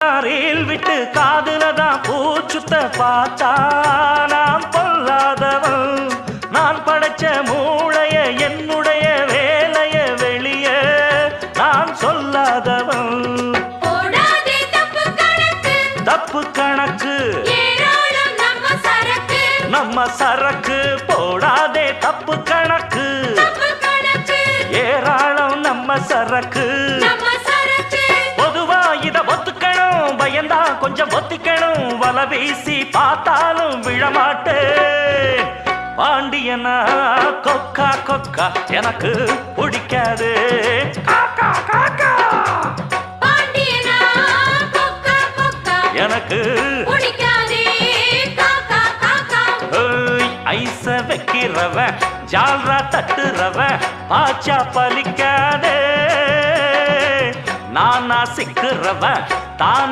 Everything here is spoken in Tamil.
ரீல் விட்டு காதுல தான் பூச்சுத்த பார்த்தா நான் பொல்லாதவன். நான் படைச்ச மூளைய என்னுடைய வேலைய வெளிய நான் சொல்லாதவன். தப்பு கணக்கு நம்ம சரக்கு போடாதே தப்பு கணக்கு ஏராளம் நம்ம சரக்கு. பொதுவா இத ஒத்துக்கணும் பயந்தா கொஞ்சம் ஒத்திக்கணும் வல வீசி பார்த்தாலும் விழமாட்டேன். பாண்டியனா கொக்கா கொக்கா எனக்கு பிடிக்காது. காக்கா காக்கா எனக்கு ஐச வைக்கிறவ ஜால்ரா தட்டுறவ பாச்சா பலிக்காதே. நானா சிக்குறவ தானா